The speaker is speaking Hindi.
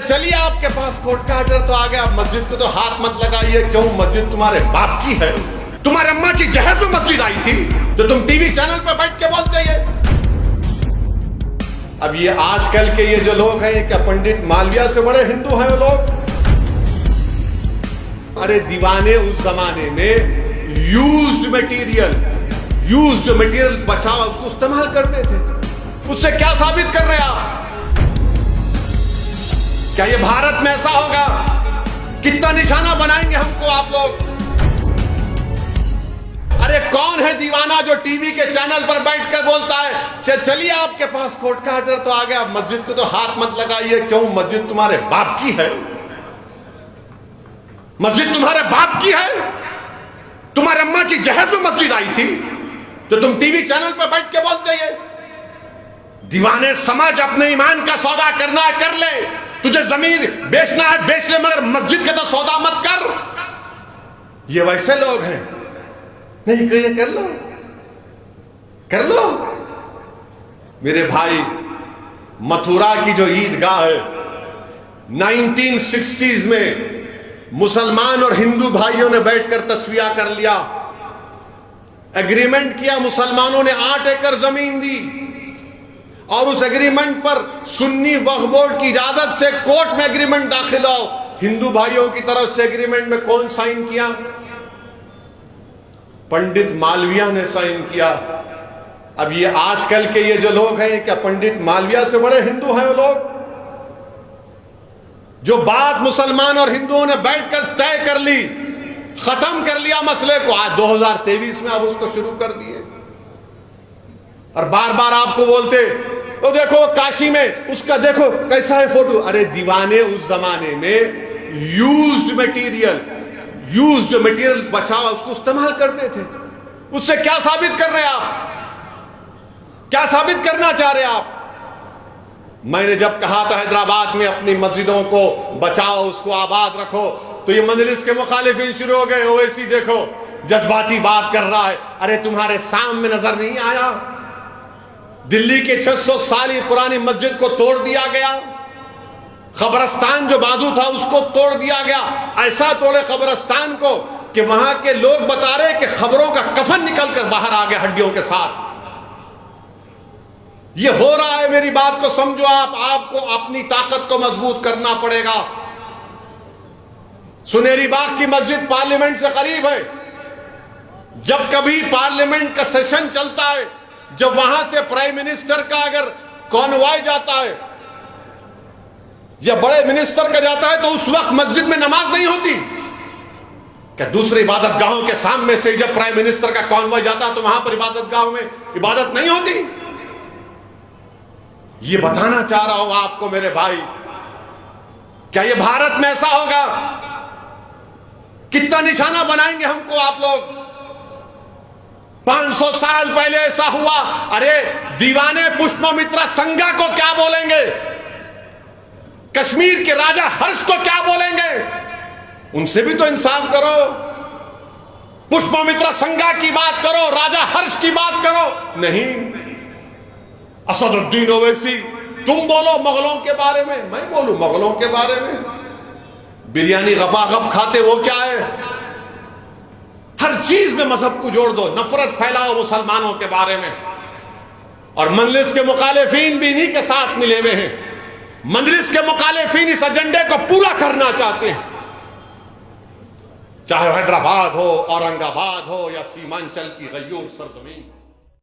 चलिए आपके पास कोर्ट का ऑर्डर तो आ गया, मस्जिद को तो हाथ मत लगाइए। क्यों? मस्जिद तुम्हारे बाप की है। तुम्हारे अम्मा की जहर में मस्जिद आई थी जो तुम टीवी चैनल पर बैठ के बोलते हैं। अब ये आजकल के ये जो लोग हैं, क्या पंडित मालविया से बड़े हिंदू हैं वो लोग? अरे दीवाने उस जमाने में यूज्ड मटेरियल बचा उसको इस्तेमाल करते थे। उससे क्या साबित कर रहे हैं आप? क्या ये भारत में ऐसा होगा? कितना निशाना बनाएंगे हमको आप लोग? अरे कौन है दीवाना जो टीवी के चैनल पर बैठकर बोलता है चलिए आपके पास कोर्ट का ऑर्डर तो आ गया, मस्जिद को तो हाथ मत लगाइए। क्यों? मस्जिद तुम्हारे बाप की है। मस्जिद तुम्हारे बाप की है। तुम्हारे अम्मा की जहर में मस्जिद आई थी जो तुम टीवी चैनल पर बैठ के बोलते हैं। दीवाने समझ, अपने ईमान का सौदा करना है कर ले, तुझे जमीन बेचना है बेच ले, मगर मस्जिद का तो सौदा मत कर। ये वैसे लोग हैं। नहीं कहिए कर लो। मेरे भाई, मथुरा की जो ईदगाह है 1960s में मुसलमान और हिंदू भाइयों ने बैठकर तस्वीया कर लिया, एग्रीमेंट किया। मुसलमानों ने 8 एकड़ जमीन दी और उस एग्रीमेंट पर सुन्नी वक्फ बोर्ड की इजाजत से कोर्ट में एग्रीमेंट दाखिल हो। हिंदू भाइयों की तरफ से एग्रीमेंट में कौन साइन किया? पंडित मालविया ने साइन किया। अब ये आजकल के ये जो लोग हैं, क्या पंडित मालविया से बड़े हिंदू हैं वो लोग? जो बात मुसलमान और हिंदुओं ने बैठकर तय कर ली, खत्म कर लिया मसले को, आज 2023 में अब उसको शुरू कर दिए। और बार बार आपको बोलते तो देखो काशी में उसका देखो कैसा है फोटो। अरे दीवाने उस जमाने में यूज्ड मटेरियल बचा उसको इस्तेमाल करते थे। उससे क्या साबित कर रहे हैं आप? क्या साबित करना चाह रहे हैं आप? मैंने जब कहा था हैदराबाद में अपनी मस्जिदों को बचाओ, उसको आबाद रखो, तो ये मजलिस के मुखालिफिन शुरू हो गए। ओवैसी देखो जज्बाती बात कर रहा है। अरे तुम्हारे सामने नजर नहीं आया? दिल्ली के 600 साल पुरानी मस्जिद को तोड़ दिया गया। कब्रस्तान जो बाजू था उसको तोड़ दिया गया। ऐसा तोड़े कब्रस्तान को कि वहां के लोग बता रहे कि खबरों का कफन निकल कर बाहर आ गया हड्डियों के साथ। ये हो रहा है। मेरी बात को समझो आप। आपको अपनी ताकत को मजबूत करना पड़ेगा। सुनेरी बाग की मस्जिद पार्लियामेंट से करीब है। जब कभी पार्लियामेंट का सेशन चलता है, जब वहां से प्राइम मिनिस्टर का अगर कॉन्वॉय जाता है या बड़े मिनिस्टर का जाता है, तो उस वक्त मस्जिद में नमाज नहीं होती। क्या दूसरी इबादत गाहों के सामने से जब प्राइम मिनिस्टर का कॉन्वॉय जाता है तो वहां पर इबादत गाहों में इबादत नहीं होती? ये बताना चाह रहा हूं आपको मेरे भाई। क्या ये भारत में ऐसा होगा? कितना निशाना बनाएंगे हमको आप लोग? 500 साल पहले ऐसा हुआ। अरे दीवाने पुष्पमित्रा संगा को क्या बोलेंगे? कश्मीर के राजा हर्ष को क्या बोलेंगे? उनसे भी तो इंसाफ करो। पुष्पमित्रा संगा की बात करो, राजा हर्ष की बात करो। नहीं, असदुद्दीन ओवैसी तुम बोलो मुगलों के बारे में, मैं बोलूं मुगलों के बारे में। बिरयानी गपागप खाते वो क्या है? हर चीज में मजहब को जोड़ दो, नफरत फैलाओ मुसलमानों के बारे में। और मजलिस के मुखालिफिन भी इन्हीं के साथ मिले हुए हैं। मजलिस के मुखालिफिन इस एजेंडे को पूरा करना चाहते हैं, चाहे हैदराबाद हो, औरंगाबाद हो या सीमांचल की गयूर सरजमीन।